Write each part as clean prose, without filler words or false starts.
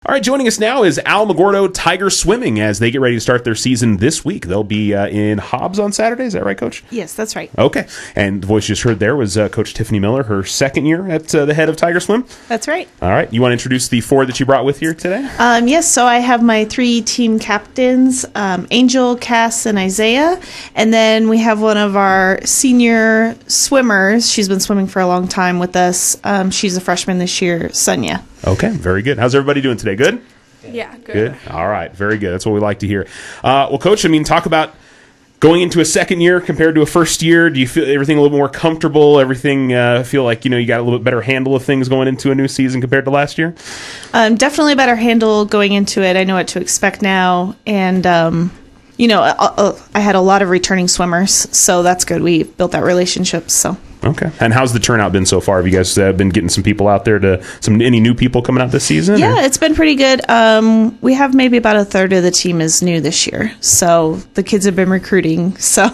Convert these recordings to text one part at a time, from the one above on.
All right, joining us now is Alamogordo Tiger Swimming as they get ready to start their season this week. They'll be in Hobbs on Saturday. Is that right, Coach? Yes, that's right. Okay. And the voice you just heard there was Coach Tiffany Miller, her second year at the head of Tiger Swim. That's right. All right. You want to introduce the four that you brought with here today? Yes, so I have my three team captains, Angel, Cass, and Isaiah. And then we have one of our senior swimmers. She's been swimming for a long time with us. She's a freshman this year, Sonia. Okay, very good. How's everybody doing today? Good? Yeah, good. Good. All right, very good. That's what we like to hear. Well, Coach, talk about going into a second year compared to a first year. Do you feel everything a little more comfortable? Everything feel like, you got a little bit better handle of things going into a new season compared to last year? Definitely a better handle going into it. I know what to expect now. And, I had a lot of returning swimmers, so that's good. We built that relationship, so... Okay. And how's the turnout been so far? Have you guys been getting some people out there any new people coming out this season? Yeah, it's been pretty good. We have maybe about a third of the team is new this year. So the kids have been recruiting. So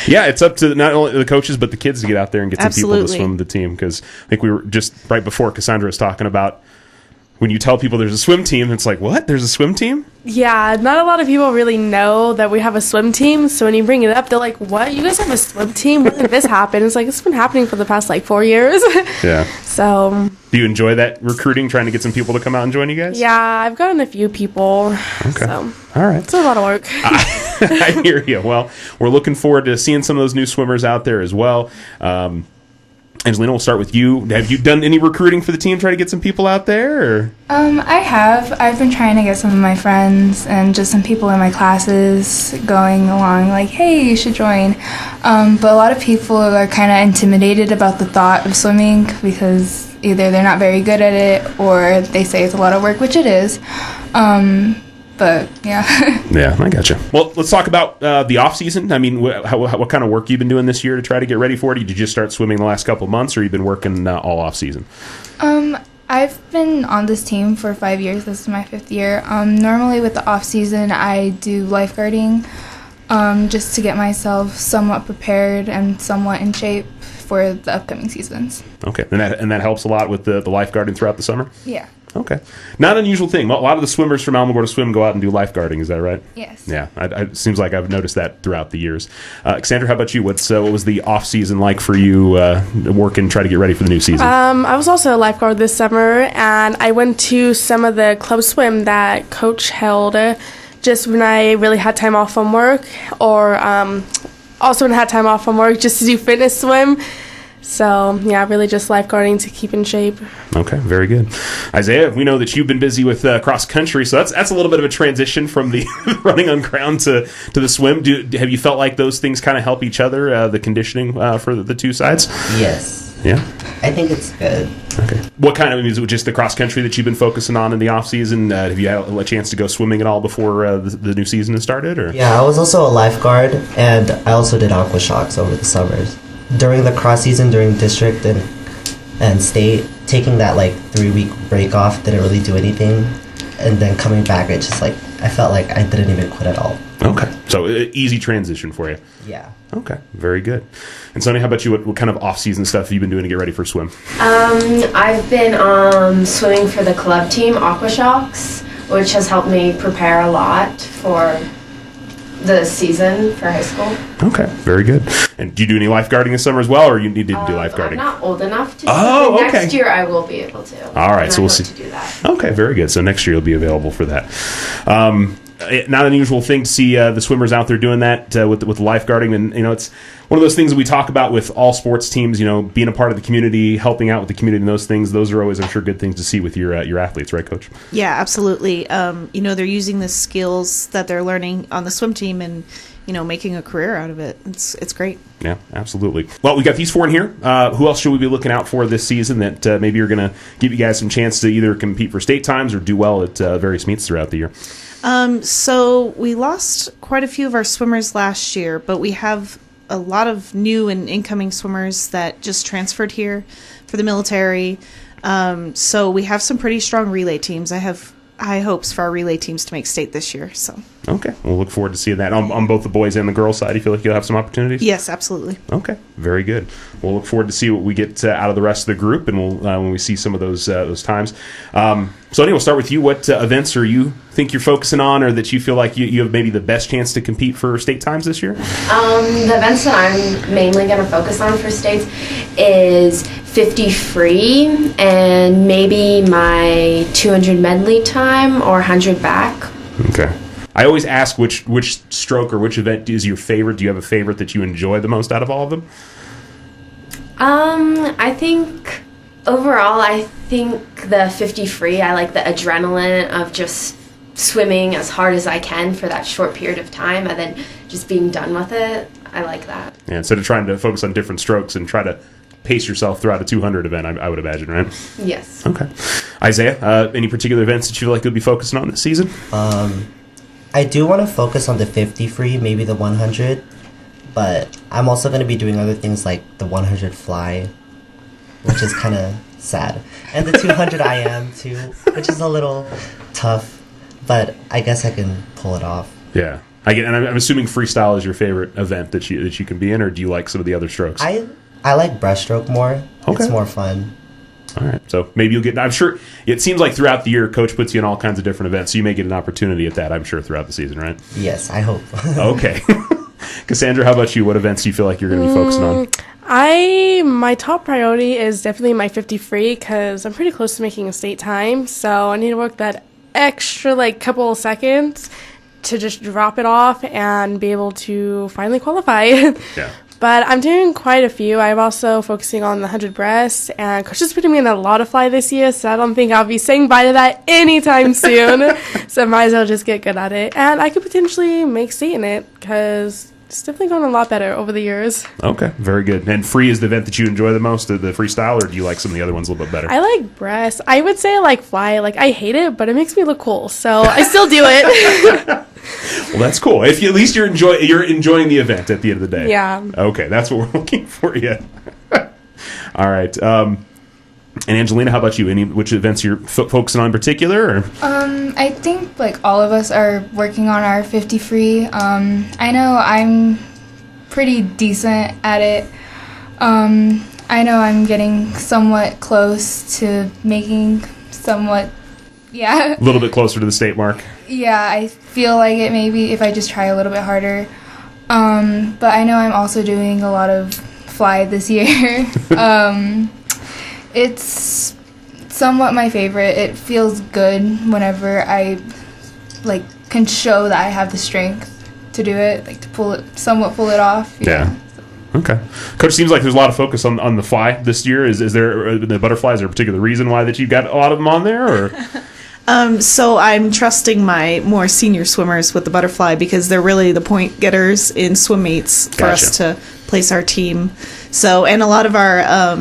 yeah, it's up to not only the coaches, but the kids to get out there and get some Absolutely. people to swim with the team. Because I think we were just right before Cassandra was talking about when you tell people there's a swim team, it's like, what? There's a swim team? Yeah, not a lot of people really know that we have a swim team. So when you bring it up, they're like, what? You guys have a swim team? When did this happen? It's like, it's been happening for the past 4 years. Yeah. So. Do you enjoy that recruiting, trying to get some people to come out and join you guys? Yeah, I've gotten a few people. Okay. So. All right. It's a lot of work. I hear you. Well, we're looking forward to seeing some of those new swimmers out there as well. Angelina, we'll start with you. Have you done any recruiting for the team, try to get some people out there? Or? I have. I've been trying to get some of my friends and just some people in my classes going along like, hey, you should join. But a lot of people are kind of intimidated about the thought of swimming because either they're not very good at it or they say it's a lot of work, which it is. But, yeah. Yeah, I gotcha. Well, let's talk about the off-season. What kind of work you've been doing this year to try to get ready for it? Did you just start swimming the last couple of months, or you've been working all off-season? I've been on this team for 5 years. This is my 5th year. Normally with the off-season, I do lifeguarding just to get myself somewhat prepared and somewhat in shape for the upcoming seasons. Okay, and that helps a lot with the lifeguarding throughout the summer? Yeah. Okay. Not an unusual thing. A lot of the swimmers from Alamogordo Swim go out and do lifeguarding. Is that right? Yes. Yeah. It seems like I've noticed that throughout the years. Cassandra, how about you? What was the off-season like for you working, try to get ready for the new season? I was also a lifeguard this summer, and I went to some of the club swim that Coach held just when I really had time off from work, or also when I had time off from work just to do fitness swim. So, yeah, really just lifeguarding to keep in shape. Okay, very good. Isaiah, we know that you've been busy with cross country, so that's a little bit of a transition from the running on ground to the swim. Have you felt like those things kind of help each other, the conditioning for the two sides? Yes. Yeah? I think it's good. Okay. What kind of, is it just the cross country that you've been focusing on in the off season? Have you had a chance to go swimming at all before the new season has started? Or? Yeah, I was also a lifeguard, and I also did aqua shocks over the summers. During the cross season, during district and state, taking that 3-week break off didn't really do anything, and then coming back, it just I felt like I didn't even quit at all. Okay, so easy transition for you. Yeah. Okay, very good. And Sonia, how about you? What kind of off-season stuff have you been doing to get ready for swim? I've been swimming for the club team, Aqua Shocks, which has helped me prepare a lot for the season for high school. Okay, very good. And do you do any lifeguarding this summer as well, or you need to do lifeguarding? I'm not old enough to do it. Okay. Next year I will be able to. All right, so we'll see. To do that. Okay, very good. So next year you'll be available for that. Not an unusual thing to see the swimmers out there doing that with lifeguarding, and it's one of those things that we talk about with all sports teams. Being a part of the community, helping out with the community, and those things. Those are always, I'm sure, good things to see with your athletes, right, Coach? Yeah, absolutely. They're using the skills that they're learning on the swim team and making a career out of it. It's great. Yeah, absolutely. Well, we got these four in here. Who else should we be looking out for this season that maybe are going to give you guys some chance to either compete for state times or do well at various meets throughout the year? So we lost quite a few of our swimmers last year, but we have a lot of new and incoming swimmers that just transferred here for the military. So we have some pretty strong relay teams. I have high hopes for our relay teams to make state this year. So Okay, we'll look forward to seeing that on both the boys and the girls side. You feel like you'll have some opportunities? yes, absolutely. Okay, very good. We'll look forward to see what we get out of the rest of the group, and we'll when we see some of those times. So anyway, we'll start with you. What events are you think you're focusing on, or that you feel like you have maybe the best chance to compete for state times this year? The events that I'm mainly going to focus on for states is 50 free and maybe my 200 medley time or 100 back. Okay. I always ask which stroke or which event is your favorite. Do you have a favorite that you enjoy the most out of all of them? I think overall, I think the 50 free, I like the adrenaline of just swimming as hard as I can for that short period of time and then just being done with it. I like that. Yeah, instead of trying to focus on different strokes and try to pace yourself throughout a 200 event, I would imagine, right? Yes. Okay. Isaiah, any particular events that you feel like you'll be focusing on this season? I do want to focus on the 50 free, maybe the 100, but I'm also going to be doing other things like the 100 fly, which is kind of sad, and the 200 I am too, which is a little tough, but I guess I can pull it off. Yeah. And I'm assuming freestyle is your favorite event that you can be in, or do you like some of the other strokes? I like breaststroke more. Okay. It's more fun. All right. So maybe you'll get... I'm sure it seems like throughout the year, Coach puts you in all kinds of different events, so you may get an opportunity at that, I'm sure, throughout the season, right? Yes, I hope. Okay. Cassandra, how about you? What events do you feel like you're going to be focusing on? My top priority is definitely my 50 free because I'm pretty close to making a state time, so I need to work that extra couple of seconds to just drop it off and be able to finally qualify. Yeah. But I'm doing quite a few. I'm also focusing on the 100 breasts, and Coach is putting me in a lot of fly this year, so I don't think I'll be saying bye to that anytime soon. So I might as well just get good at it. And I could potentially make state in it, because it's definitely going a lot better over the years. Okay, very good. And free is the event that you enjoy the most, the freestyle, or do you like some of the other ones a little bit better? I like breasts. I would say fly. I hate it, but it makes me look cool, so I still do it. Well, that's cool. If you, at least you're enjoying the event at the end of the day. Yeah. Okay, that's what we're looking for. Yeah. All right. And Angelina, how about you? Which events you're focusing on in particular? Or? I think all of us are working on our 50 free. I know I'm pretty decent at it. I know I'm getting somewhat close to making somewhat. Yeah. A little bit closer to the state mark. Yeah, I feel like it maybe if I just try a little bit harder. But I know I'm also doing a lot of fly this year. It's somewhat my favorite. It feels good whenever I can show that I have the strength to do it, to pull it off. Yeah. Okay. Coach, seems like there's a lot of focus on the fly this year. Is there the butterflies? Is there a particular reason why that you've got a lot of them on there, or? So I'm trusting my more senior swimmers with the butterfly because they're really the point getters in swim meets for us to place our team. So, and a lot of our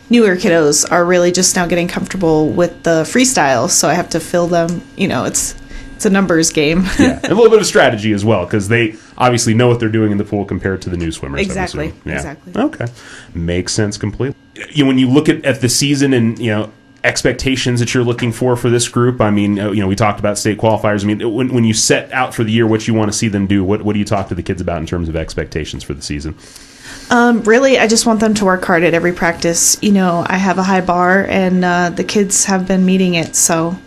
newer kiddos are really just now getting comfortable with the freestyle. So I have to fill them. It's a numbers game. Yeah, and a little bit of strategy as well because they obviously know what they're doing in the pool compared to the new swimmers. Exactly. Yeah. Exactly. Okay, makes sense completely. When you look at the season and expectations that you're looking for this group, I mean, we talked about state qualifiers. I mean, when you set out for the year, what you want to see them do, what do you talk to the kids about in terms of expectations for the season? Really, I just want them to work hard at every practice. I have a high bar, and the kids have been meeting it, so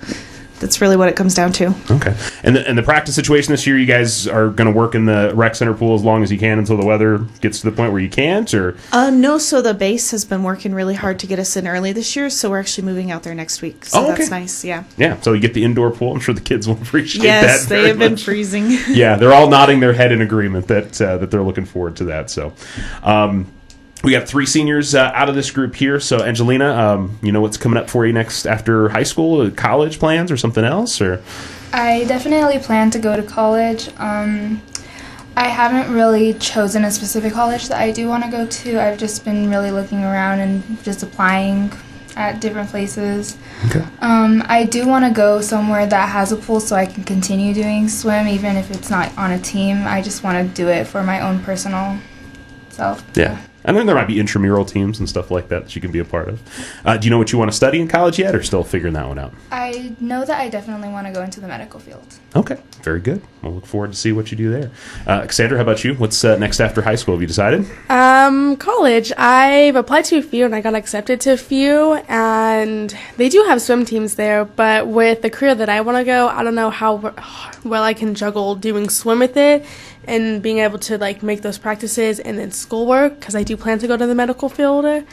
that's really what it comes down to. Okay. And the practice situation this year, you guys are going to work in the rec center pool as long as you can until the weather gets to the point where you can't, or? No, so the base has been working really hard to get us in early this year, so we're actually moving out there next week. So okay. That's nice, yeah. Yeah, so you get the indoor pool. I'm sure the kids will appreciate that. Yes, they have been much. freezing. Yeah, they're all nodding their head in agreement that they're looking forward to that. So, we got 3 seniors out of this group here. So, Angelina, what's coming up for you next after high school? College plans or something else? Or I definitely plan to go to college. I haven't really chosen a specific college that I do want to go to. I've just been really looking around and just applying at different places. Okay. I do want to go somewhere that has a pool so I can continue doing swim, even if it's not on a team. I just want to do it for my own personal self. Yeah. And then there might be intramural teams and stuff like that you can be a part of. Do you know what you want to study in college yet, or still figuring that one out? I know that I definitely want to go into the medical field. Okay, very good. We'll look forward to see what you do there. Cassandra, how about you? What's next after high school? Have you decided? College. I've applied to a few and I got accepted to a few, and they do have swim teams there, but with the career that I want to go, I don't know how well I can juggle doing swim with it and being able to like make those practices and then schoolwork, because I do plan to go to the medical field.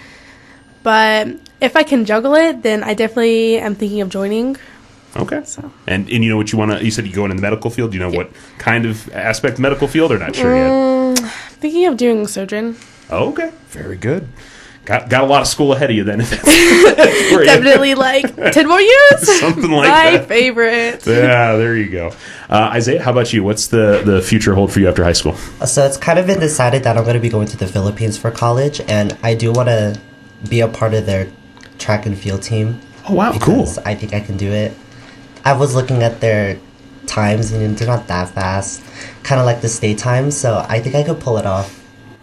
But if I can juggle it, then I definitely am thinking of joining. Okay. So. And you know what you want to, you said you go into the medical field. Do you know what kind of aspect medical field, or not sure yet? Thinking of doing surgeon. Oh, okay. Very good. Got a lot of school ahead of you then. Definitely like 10 more years. Something like My that. favorite. Yeah, there you go. Isaiah, how about you? What's the future hold for you after high school? So it's kind of been decided that I'm going to be going to the Philippines for college, and I do want to be a part of their track and field team. Oh, wow, cool. Because I think I can do it. I was looking at their times, and they're not that fast, kind of like the state times, so I think I could pull it off.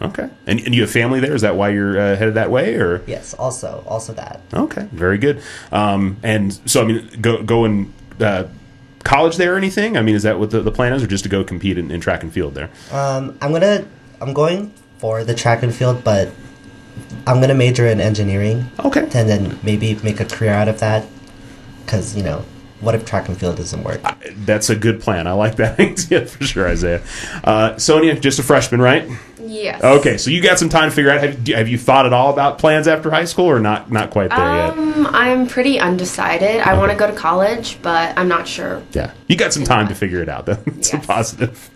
Okay. And you have family there? Is that why you're headed that way? Or Yes, also that. Okay, very good. And so, I mean, go in college there or anything? I mean, is that what the plan is, or just to go compete in track and field there? I'm going for the track and field, but I'm gonna major in engineering. Okay. And then maybe make a career out of that, because what if track and field doesn't work? That's a good plan. I like that idea for sure, Isaiah. Sonia, just a freshman, right? Yes. Okay, so you got some time to figure out. Have you thought at all about plans after high school, or not quite there yet? I'm pretty undecided. I want to go to college, but I'm not sure. Yeah, you got some time to figure it out. That's a Yes. positive.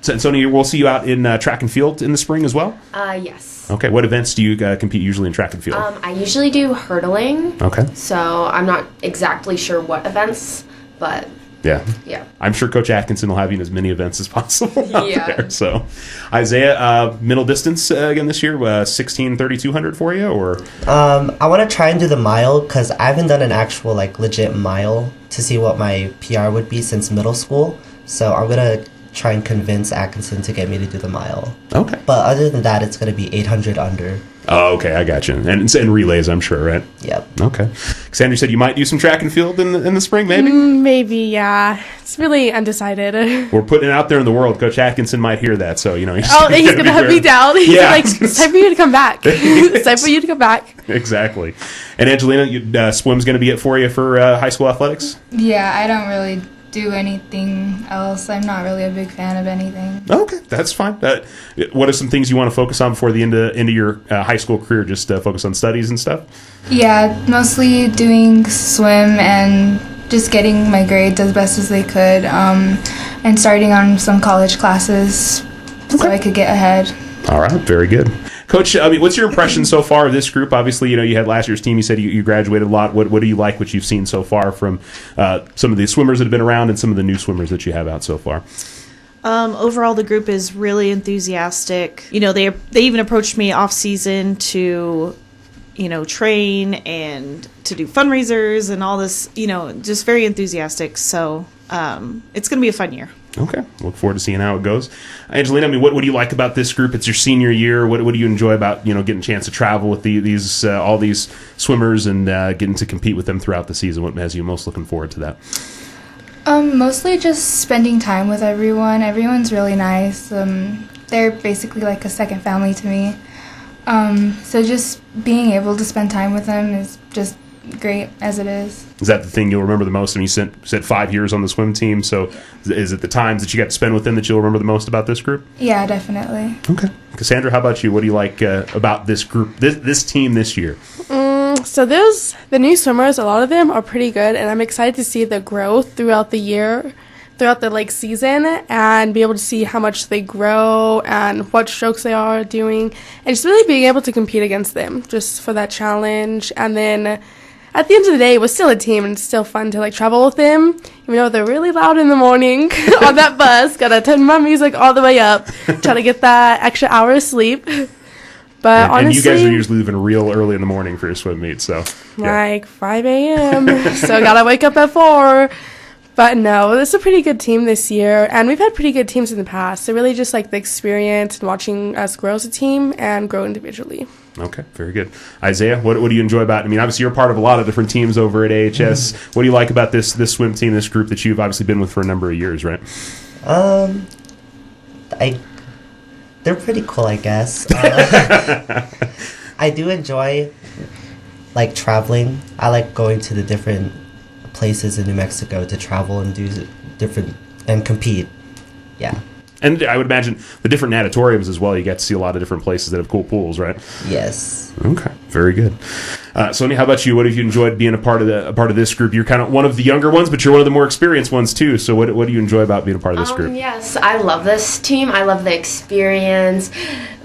So Sonia, we'll see you out in track and field in the spring as well? Yes. Okay, what events do you compete usually in track and field? I usually do hurdling. Okay. So I'm not exactly sure what events, but Yeah. yeah. I'm sure Coach Atkinson will have you in as many events as possible out Yeah. there. So, Isaiah, middle distance again this year, 16, 3,200 for you, or? I want to try and do the mile, because I haven't done an actual legit mile to see what my PR would be since middle school. So I'm gonna try and convince Atkinson to get me to do the mile. Okay. But other than that, it's gonna be 800 under. Oh, okay, I got you. And relays, I'm sure, right? Yep. Okay. Cassandra said you might do some track and field in the spring, maybe? Maybe, yeah. It's really undecided. We're putting it out there in the world. Coach Atkinson might hear that, so, he's He's going to hunt me down. He's Yeah. like, it's time for you to come back. It's time for you to come back. Exactly. And Angelina, swim's going to be it for you for high school athletics? Yeah, I don't really do anything else. I'm not really a big fan of anything. Okay, that's fine. What are some things you want to focus on before the end of your high school career? Just focus on studies and stuff? Yeah, mostly doing swim and just getting my grades as best as they could, and starting on some college classes so I could get ahead. All right, very good. Coach, I mean, what's your impression so far of this group? Obviously, you had last year's team. You said you graduated a lot. What do you like, what you've seen so far from some of the swimmers that have been around and some of the new swimmers that you have out so far? Overall, the group is really enthusiastic. They even approached me off season to, train and to do fundraisers and all this, just very enthusiastic. So it's going to be a fun year. Okay. Look forward to seeing how it goes. Angelina, I mean, what do you like about this group? It's your senior year. What do you enjoy about, getting a chance to travel with these all these swimmers and getting to compete with them throughout the season? What has you most looking forward to that? Mostly just spending time with everyone. Everyone's really nice. They're basically like a second family to me. So just being able to spend time with them is just great as it is. Is that the thing you'll remember the most? I mean, you said 5 years on the swim team, so is it the times that you got to spend with them that you'll remember the most about this group? Yeah, definitely. Okay. Cassandra, how about you? What do you like about this group, this team this year? So the new swimmers, a lot of them are pretty good, and I'm excited to see the growth throughout the year, throughout the season, and be able to see how much they grow and what strokes they are doing, and just really being able to compete against them just for that challenge. And then at the end of the day, it was still a team, and it's still fun to travel with them, even though they're really loud in the morning on that bus. Gotta turn my music all the way up, try to get that extra hour of sleep. But honestly, and you guys are usually leaving real early in the morning for your swim meet, so like 5 a.m. So gotta wake up at 4. But no, it's a pretty good team this year, and we've had pretty good teams in the past. So really just like the experience and watching us grow as a team and grow individually. Okay, very good. Isaiah, what do you enjoy about it? I mean, obviously you're part of a lot of different teams over at AHS. What do you like about this swim team, this group that you've obviously been with for a number of years, right? They're pretty cool, I guess. I do enjoy like traveling. I like going to the different places in New Mexico to travel and do different and compete. Yeah. And I would imagine the different natatoriums as well. You get to see a lot of different places that have cool pools, right? Yes. Okay, very good. Sonia, how about you? What have you enjoyed being a part of this group? You're kind of one of the younger ones, but you're one of the more experienced ones too. So what do you enjoy about being a part of this group? Yes, I love this team. I love the experience.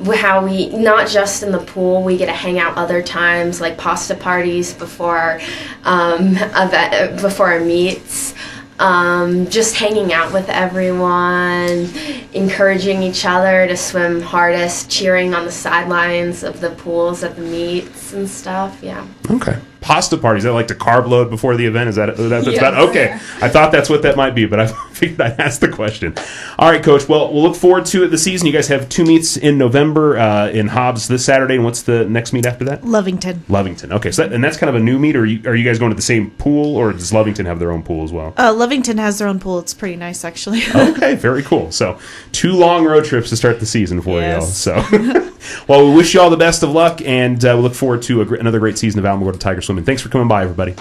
How we, not just in the pool, we get to hang out other times, like pasta parties before our meets. Just hanging out with everyone, encouraging each other to swim hardest, cheering on the sidelines of the pools at the meets and stuff. Yeah. Okay. Pasta parties. I like to carb load before the event. Is that's Yeah. about okay? I thought that's what that might be, but I figured I'd ask the question. All right, Coach. Well, we'll look forward to it this season. You guys have 2 meets in November in Hobbs this Saturday, and what's the next meet after that? Lovington. Lovington. Okay, so that's kind of a new meet, or are you guys going to the same pool, or does Lovington have their own pool as well? Lovington has their own pool. It's pretty nice, actually. Okay, very cool. So 2 long road trips to start the season for you all. Yes. So, well, we wish you all the best of luck, and we look forward to another great season of Alamogordo Tiger Swimming. Thanks for coming by, everybody.